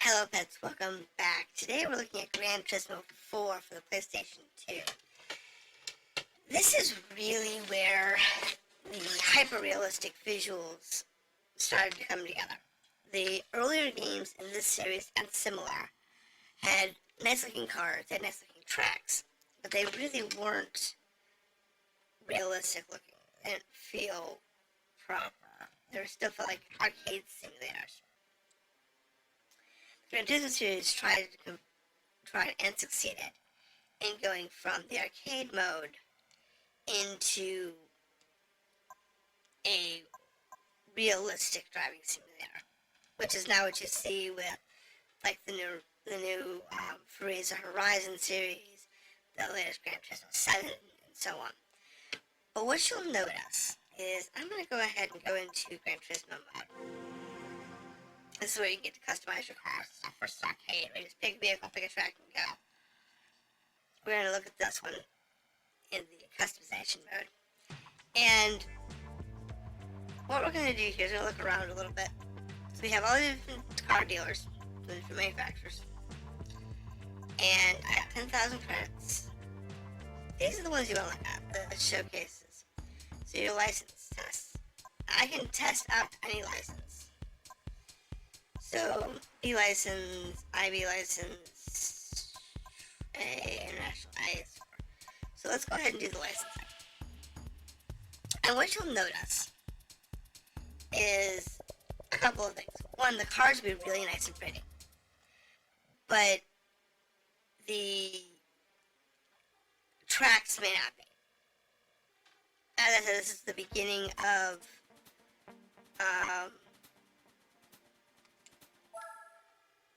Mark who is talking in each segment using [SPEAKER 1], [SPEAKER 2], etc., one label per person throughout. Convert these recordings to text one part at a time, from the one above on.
[SPEAKER 1] Hello pets, welcome back. Today we're looking at Gran Turismo 4 for the PlayStation 2. This is really where the hyper-realistic visuals started to come together. The earlier games in this series and similar had nice looking cars, they had nice looking tracks, but they really weren't realistic looking. They didn't feel proper. They still felt like arcade simulators. The Gran Turismo series tried and succeeded in going from the arcade mode into a realistic driving simulator, which is now what you see with like the new Forza Horizon series, the latest Gran Turismo 7, and so on. But what you'll notice is I'm going to go ahead and go into Gran Turismo mode. This is where you get to customize your car. It's not for arcade. You just pick a vehicle, pick a track, and go. We're going to look at this one in the customization mode. And what we're going to do here is we're going to look around a little bit. So we have all the different car dealers, the different manufacturers. And I have 10,000 credits. These are the ones you want to look at, the showcases. So your license tests. I can test out any license. So, B license, IB license, A, international IS. So let's go ahead and do the licensing. And what you'll notice is a couple of things. One, the cars will be really nice and pretty. But the tracks may not be. As I said, this is the beginning of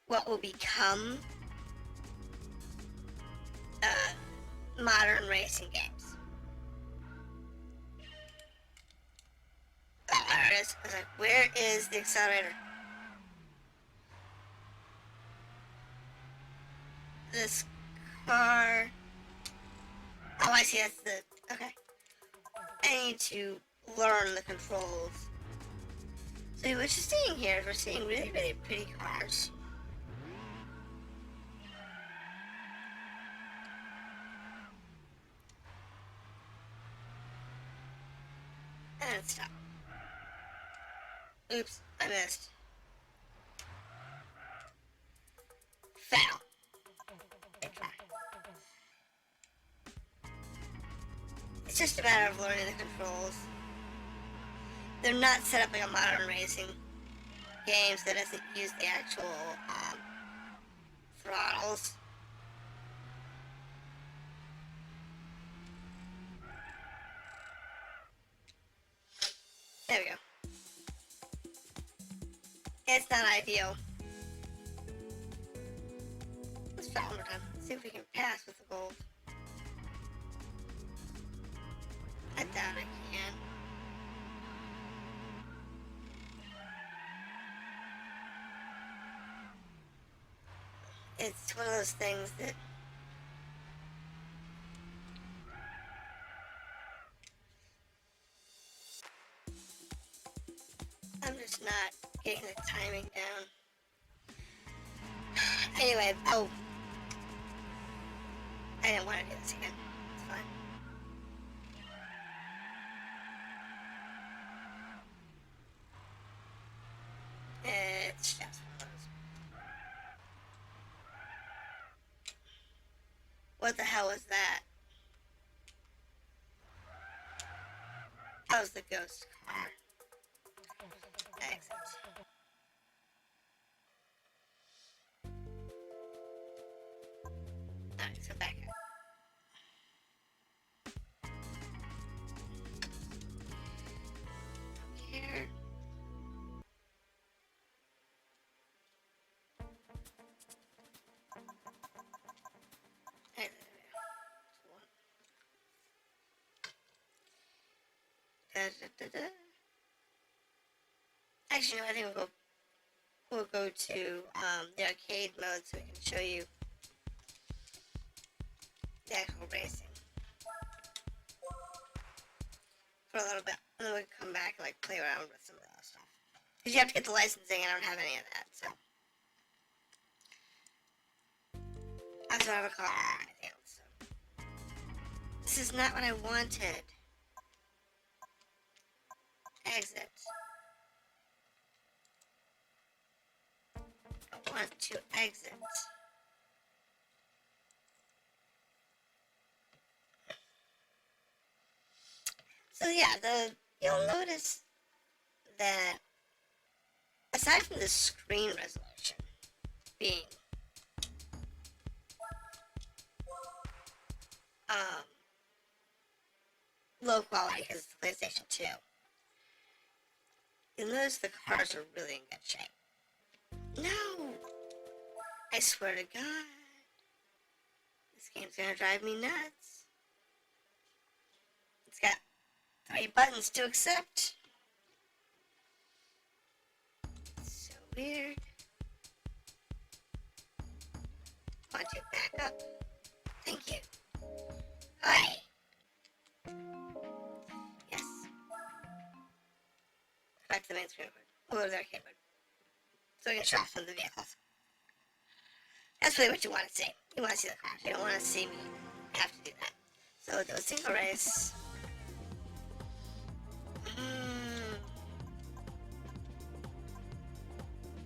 [SPEAKER 1] what will become modern racing games. Oh, there it is. I was like, where is the accelerator? This car. Oh, I see. That's the. Okay. I need to learn the controls. So what you're seeing here is we're seeing really, really pretty cars. And stop. Oops, I missed. Fail. Good try. It's just a matter of learning the controls. They're not set up like a modern racing game, so it doesn't use the actual throttles. There we go. It's not ideal. Let's try one more time. See if we can pass with the gold. I doubt I can. It's one of those things that I'm just not getting the timing down. Anyway, oh, I didn't want to do this again. It's fine. It's just one of those. What the hell was that? That was the ghost car. Exit. Alright, so back up. Here. Actually, no, I think we'll go to the arcade mode so we can show you the actual racing for a little bit, and then we can come back and like play around with some of that stuff. Because you have to get the licensing, and I don't have any of that, so. don't have a car or anything else. So. This is not what I wanted. Exit. I want to exit. So yeah, you'll notice that aside from the screen resolution being low quality because it's the PlayStation 2, you'll notice the cars are really in good shape. No! I swear to God, this game's gonna drive me nuts. It's got 3 buttons to accept. So weird. Want to back up? Thank you. Hi. Yes. Back to the main screen. Over there, keyboard. So we can show off some of the vehicles. That's really what you want to see. You want to see the cars. You don't want to see me have to do that. So we'll do a single race.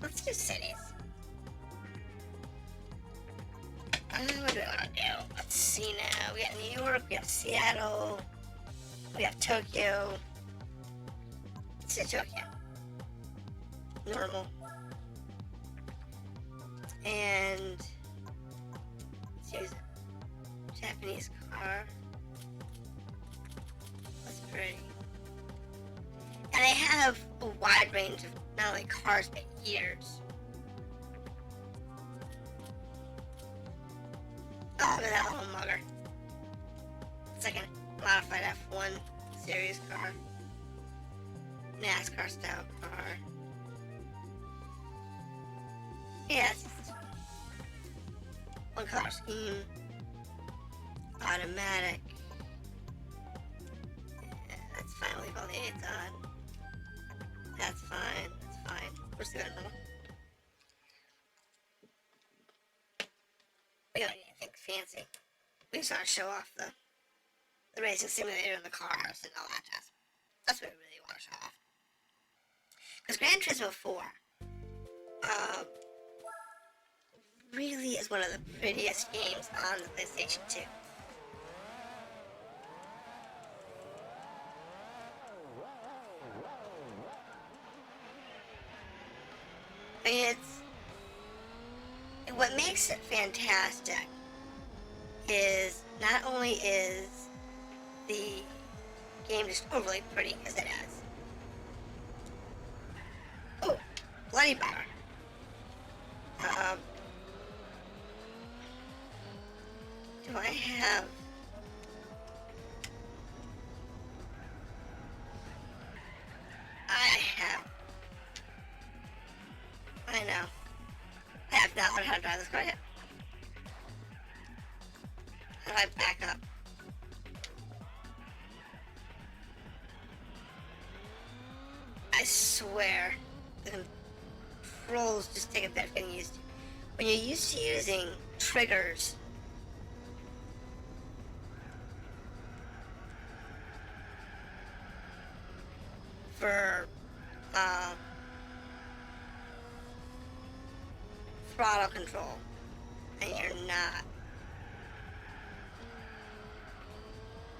[SPEAKER 1] Let's do cities. What do we want to do? Let's see now. We got New York, we have Seattle, we have Tokyo. Let's do Tokyo. Normal. And let's use a Japanese car. That's pretty. And they have a wide range of not only cars but years. Oh, look at that little mugger. It's like a modified F1 series car. NASCAR style car. Yes. One color scheme. Automatic. Yeah, that's fine. We'll leave all the aids on. That's fine. That's fine. We're still going normal. We don't need anything fancy. We just want to show off the racing simulator and the cars and all that jazz. That's what we really want to show off. Because Gran Turismo 4 really is one of the prettiest games on the PlayStation 2. I mean, what makes it fantastic is not only is the game just overly pretty, as it is. Oh, bloody bummer. Do I have... I know. I have not learned how to drive this car yet. How do I back up? I swear, the controls just take a bit of getting used to. When you're used to using triggers for throttle control, and you're not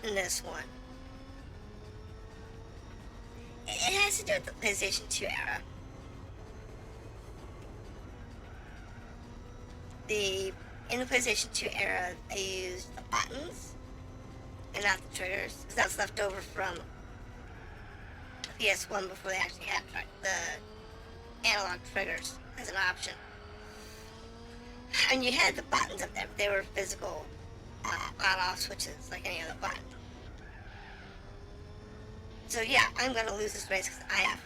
[SPEAKER 1] in this one. It has to do with the PlayStation 2 era. In the PlayStation 2 era, they used the buttons and not the triggers, because that's left over from the PS1 before they actually had the analog triggers as an option. And you had the buttons up there, but they were physical on-off switches like any other button. So yeah, I'm going to lose this race because I have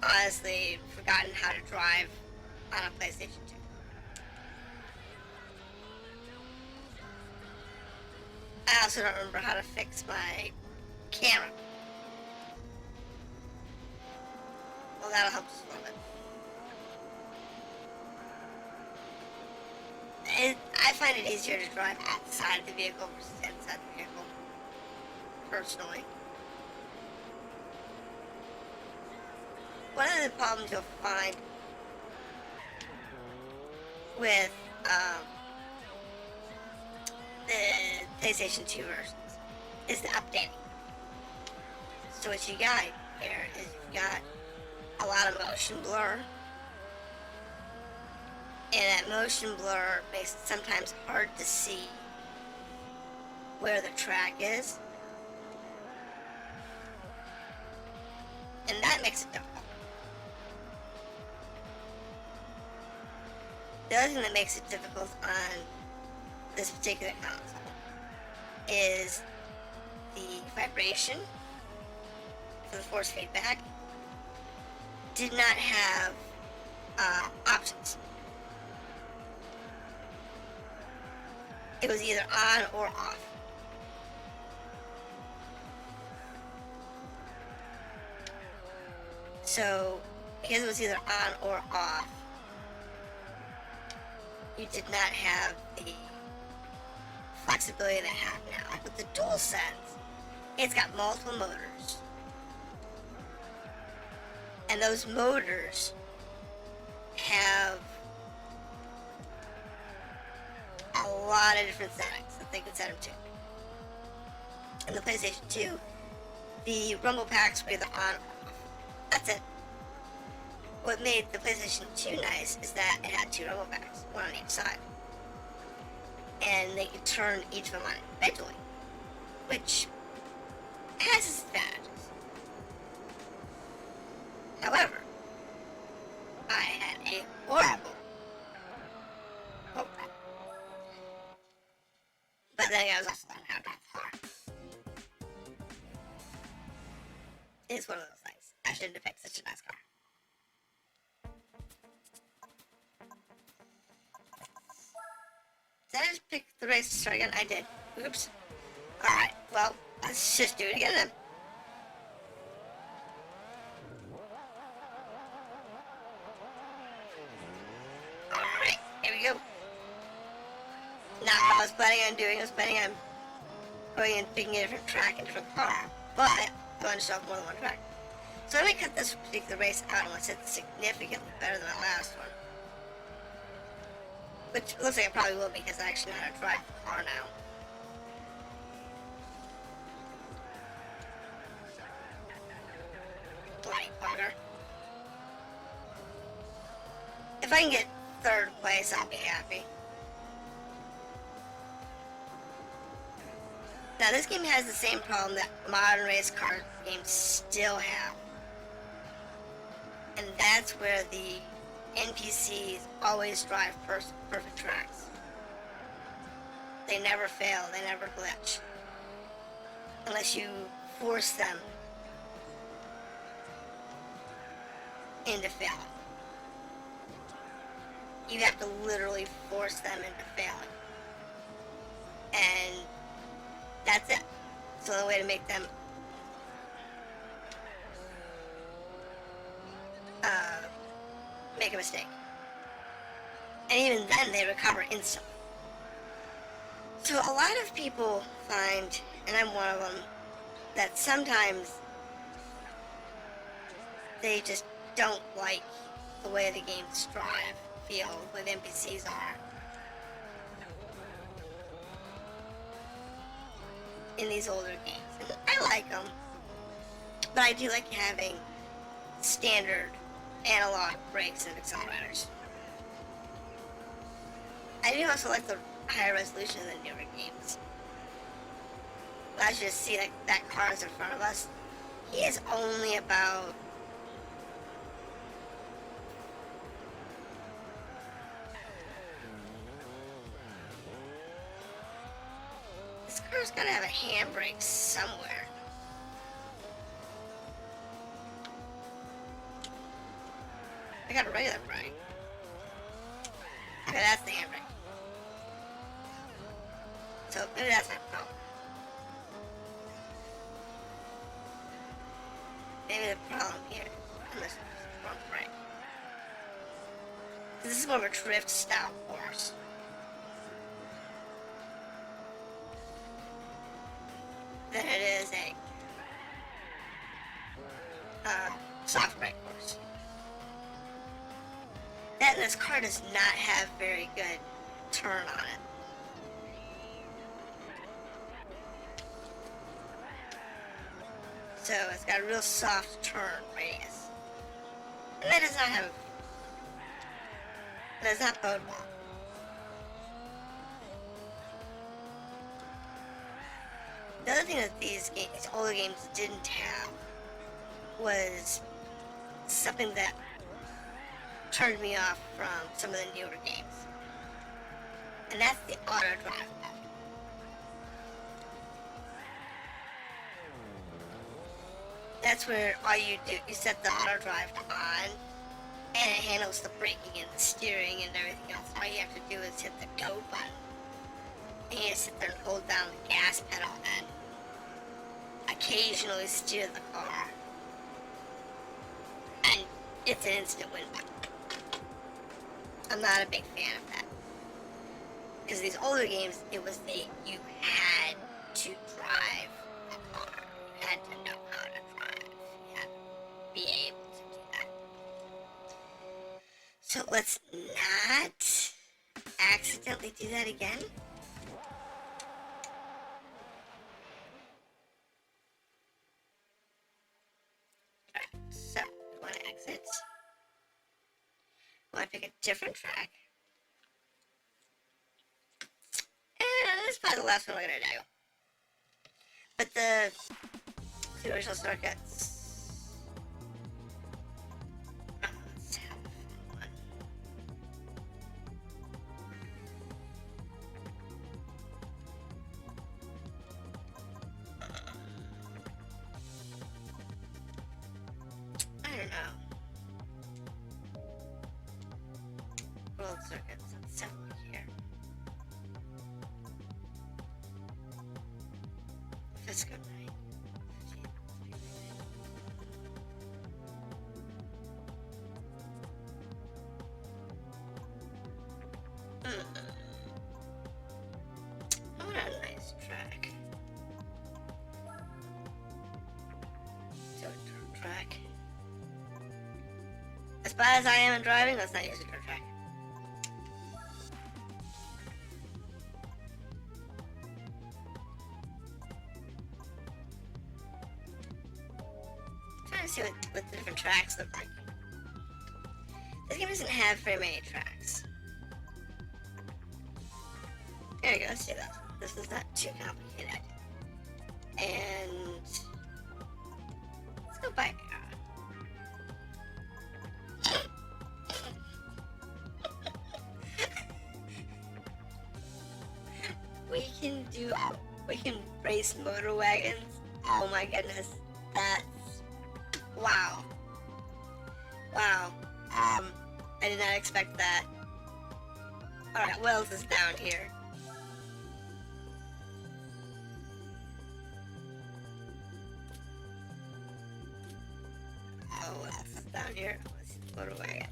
[SPEAKER 1] honestly forgotten how to drive on a PlayStation 2. I also don't remember how to fix my camera. Well, that'll help us a little bit. I find it easier to drive outside of the vehicle versus inside the vehicle, personally. One of the problems you'll find with the PlayStation 2 versions is the updating. So what you got here is you've got a lot of motion blur, and that motion blur makes it sometimes hard to see where the track is, and that makes it difficult. The other thing that makes it difficult on this particular console is the vibration for the force feedback did not have options. It was either on or off. So, because it was either on or off, you did not have the flexibility that I have now. With the DualSense, it's got multiple motors. And those motors have a lot of different settings that they can set them to. In the PlayStation 2, the rumble packs were either on or off. That's it. What made the PlayStation 2 nice is that it had two rumble packs, one on each side. And they could turn each of them on individually, which has its advantages. However, I had a horrible rumble pack. But then I was also learning how to drive the car. It's one of those things. I shouldn't have picked such a nice car. Did I just pick the race to start again? I did. Oops. Alright, well, let's just do it again then. Alright, here we go. Now, what I was planning on doing, I was planning on going and picking a different track and different car, but I wanted to show off more than one track. So I'm going to cut this particular race out unless it's significantly better than the last one. Which looks like it probably will because I actually know how to drive the car now. Bloody bugger. If I can get third place, I'll be happy. Now this game has the same problem that modern race car games still have. And that's where the NPCs always drive perfect tracks. They never fail, they never glitch. Unless you force them into failing. You have to literally force them into failing. And that's it. It's the only way to make them make a mistake. And even then, they recover instantly. So a lot of people find, and I'm one of them, that sometimes they just don't like the way the games drive, feel, the way the NPCs are. In these older games. And I like them, but I do like having standard analog brakes and accelerators. I do also like the higher resolution of the newer games. But as you just see, like, that car is in front of us. He is only about this car's gotta have a handbrake somewhere. I got a regular brake. Okay, that's the handbrake. So maybe that's not the problem. Maybe the problem here is this wrong brake. This is more of a drift style course. than it is a soft brake course. That this car does not have very good turn on it. So it's got a real soft turn radius. And that does not have, does not bode well. The other thing that these older games didn't have was something that turned me off from some of the newer games. And that's the auto drive mode. That's where all you do, you set the auto drive on, and it handles the braking and the steering and everything else. All you have to do is hit the go button. And you sit there and hold down the gas pedal and occasionally steer the car. And it's an instant win. I'm not a big fan of that. Because these older games, it was you had to drive the car. You had to know how to drive. You had to be able to do that. So let's not accidentally do that again. Alright, so we want to exit. We want to pick a different track. And this is probably the last one we're going to do. But the original shortcuts. Let's have one. I don't know. World circuits. Let's have one here. Let's go 9. I want a nice track. So a dirt track. As bad as I am in driving, let's not use a dirt track. See what the different tracks look like. This game doesn't have very many tracks. There we go, let's do that. This is not too complicated. And let's go back. We can race motor wagons. Oh my goodness, that's wow. Wow. I did not expect that. Alright, what else is down here? Oh, what else is down here? Let's see the motor wagon.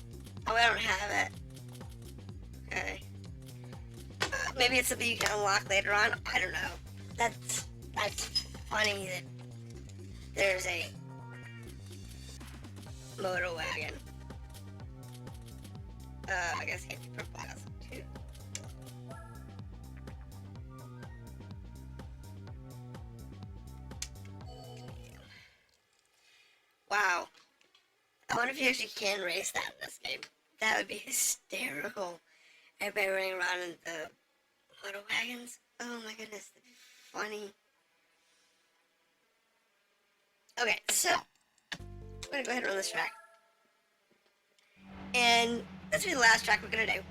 [SPEAKER 1] Oh, I don't have it. Okay. Maybe it's something you can unlock later on. I don't know. That's funny that there's a motor wagon. I guess anti-purple has it too. Wow. I wonder if you actually can race that in this game. That would be hysterical. Everybody running around in the motor wagons. Oh my goodness, that'd be funny. Okay, so I'm gonna go ahead and run this track. And this will be the last track we're gonna do.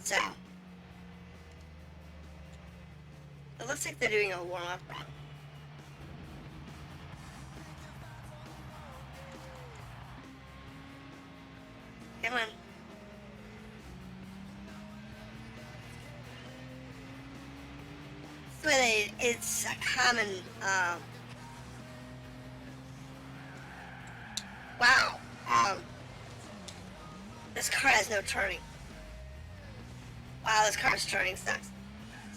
[SPEAKER 1] So it looks like they're doing a warm-up run. Come on. It's a common, wow, this car has no turning. Wow, this car's turning sucks.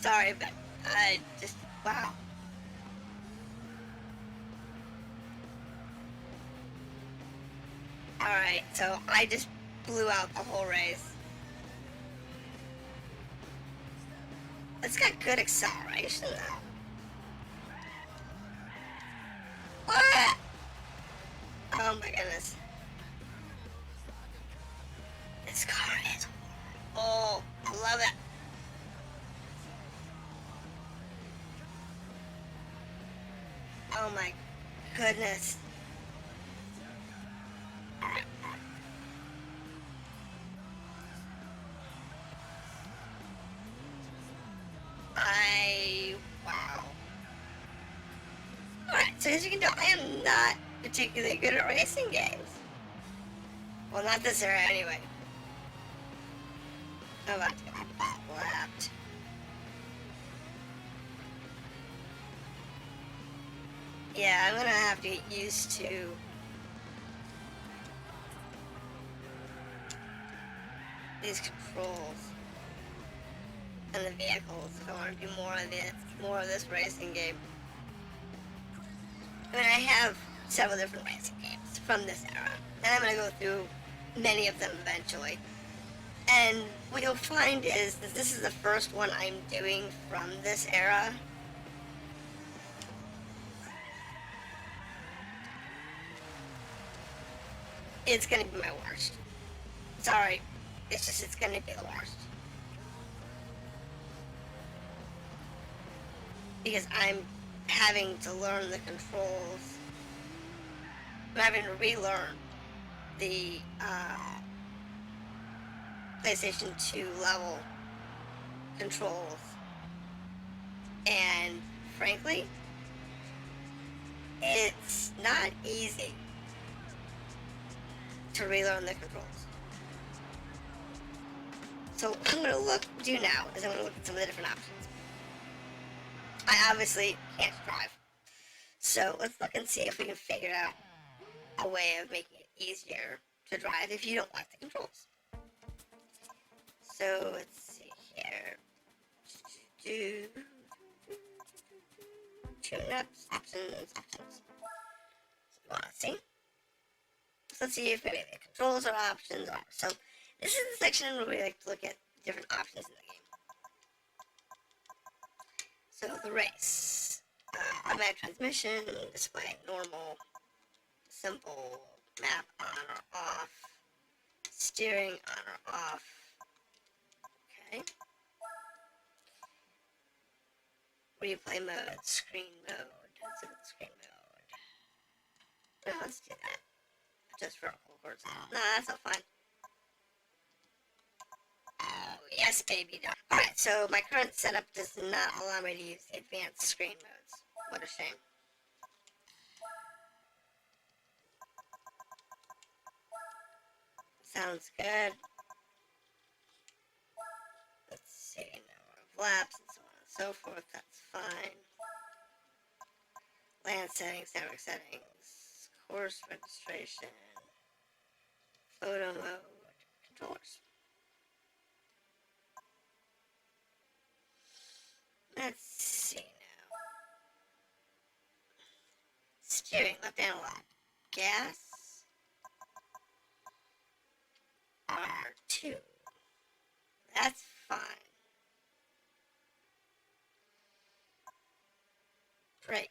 [SPEAKER 1] Sorry, but I just, wow. Alright, so I just blew out the whole race. It's got good acceleration though. What? Oh my goodness. This car is, oh, I love it. Oh my goodness. Wow. Alright, so as you can tell, I am not particularly good at racing games. Well, not this era anyway. I'm about to get lapped. Yeah, I'm gonna have to get used to these controls and the vehicles if I want to do more of this racing game. I mean, I have several different racing games from this era, and I'm gonna go through many of them eventually. And what you'll find is that this is the first one I'm doing from this era. It's gonna be my worst. Sorry, it's gonna be the worst. Because I'm having to learn the controls. I'm having to relearn the PlayStation 2 level controls. And frankly, it's not easy to relearn the controls. So what I'm going to do now is I'm going to look at some of the different options. I obviously can't drive. So let's look and see if we can figure out a way of making it easier to drive if you don't like the controls. So let's see here. Tune-ups, options. So we want to see. So let's see if maybe the controls or options are. So this is the section where we like to look at different options in the game. So the race, automatic transmission, display normal, simple, map on or off, steering on or off. Okay. Replay mode, screen mode. Let's look at the screen mode. No, let's do that. Just for horizontal. No, that's not fine. Oh, yes, baby. Alright, so my current setup does not allow me to use the advanced screen modes. What a shame. Sounds good. Let's see, number of laps and so on and so forth. That's fine. Land settings, network settings, course registration, photo mode, controllers. Let's see now. Steering, left analog. Gas. R2. That's fine. Brake.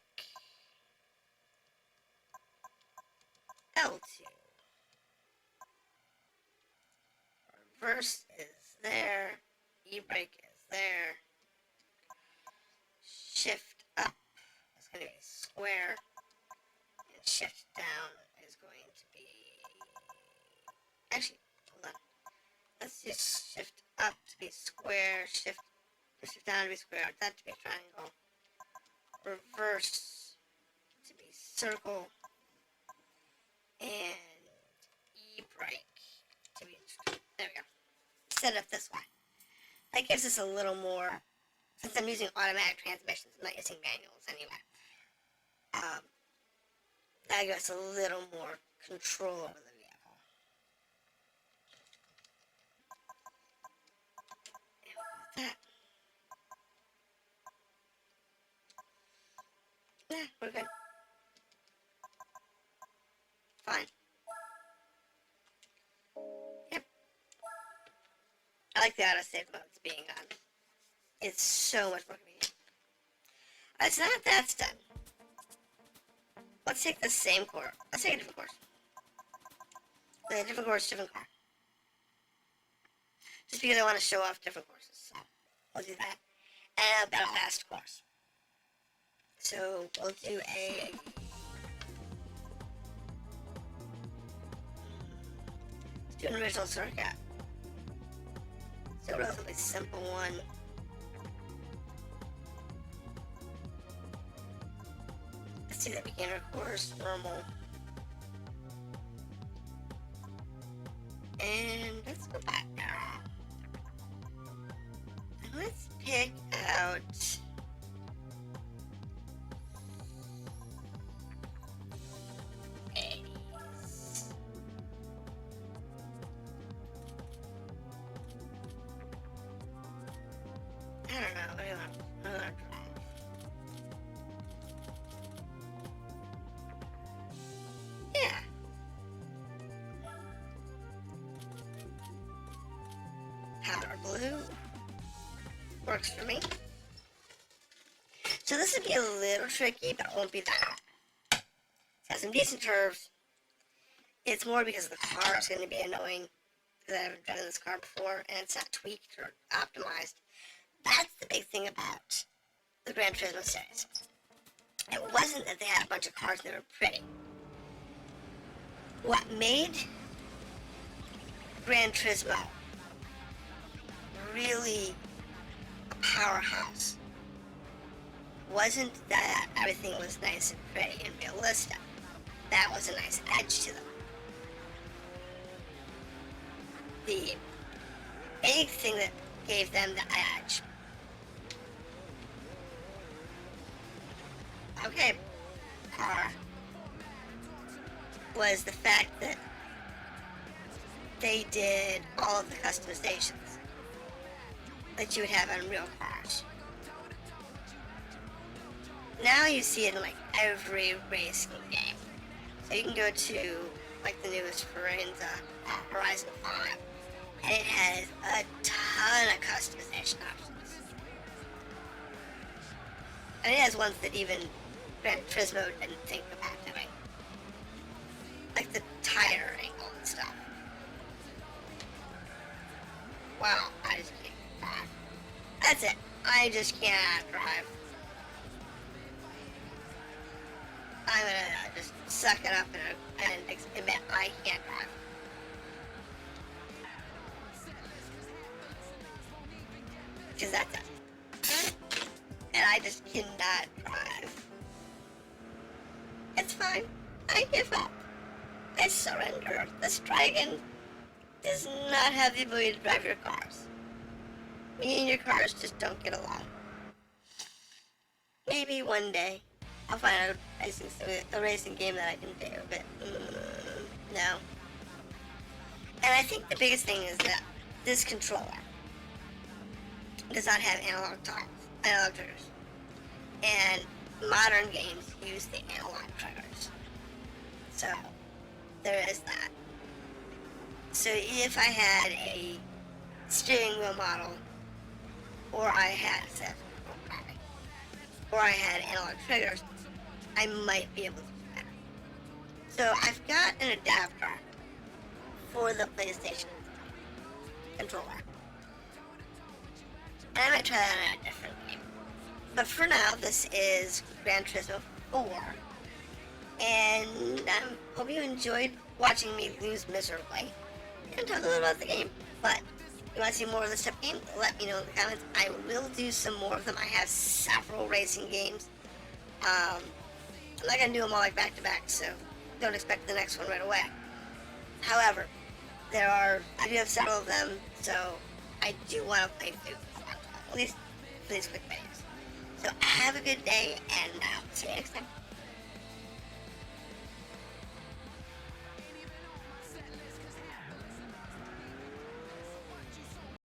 [SPEAKER 1] L2. Reverse is there. E-brake is there. Shift up is going to be square. And shift down is going to be... Actually, hold on. Let's just shift up to be square. Shift down to be square. That to be triangle. Reverse to be circle. And E-brake to be... There we go. Set up this way. That gives us a little more... Since I'm using automatic transmissions, I'm not using manuals anyway. That gives us a little more control over the vehicle. And Yeah, we're good. Fine. Yep. I like the autosave modes being on. It's so much more convenient. So now that's done, let's take the same course. Let's take a different course. A different course, different car. Just because I want to show off different courses. So I'll do that. And a battle fast course. So we'll do a let's do an original circuit. So a relatively simple one. Let's do the beginner course, normal. And let's go back now. And let's pick out I don't know, I don't know. Yeah. Powder blue works for me. So this would be a little tricky, but it won't be that. It has some decent curves. It's more because the car is going to be annoying because I haven't driven this car before and it's not tweaked or optimized. That's the big thing about the Gran Turismo series. It wasn't that they had a bunch of cars that were pretty. What made Gran Turismo really a powerhouse wasn't that everything was nice and pretty and realistic. That was a nice edge to them. The big thing that gave them the edge, was the fact that they did all of the customizations that you would have on real cars. Now you see it in like every racing game. So you can go to like the newest Horizon 5, and it has a ton of customization options. And it has ones that even Gran Turismo didn't think about doing. Like the tire angle and stuff. Wow, I just can't drive. That's it. I just cannot drive. I'm gonna just suck it up and admit I can't drive. Because that's it. And I just cannot drive. It's fine. I give up. I surrender. This dragon does not have the ability to drive your cars. Me and your cars just don't get along. Maybe one day I'll find a racing game that I can do, but no. And I think the biggest thing is that this controller does not have analog triggers. And modern games use the analog triggers. So there is that. So if I had a steering wheel model, or I had analog triggers, I might be able to do better. So I've got an adapter for the PlayStation controller. And I might try that on a different game. But for now, this is Gran Turismo 4. And I hope you enjoyed watching me lose miserably and talk a little about the game. But if you want to see more of this type of game, let me know in the comments. I will do some more of them. I have several racing games. I'm not going to do them all like back to back, so don't expect the next one right away. However, I do have several of them, so I do want to play through at least quick videos. So have a good day, and I'll see you next time.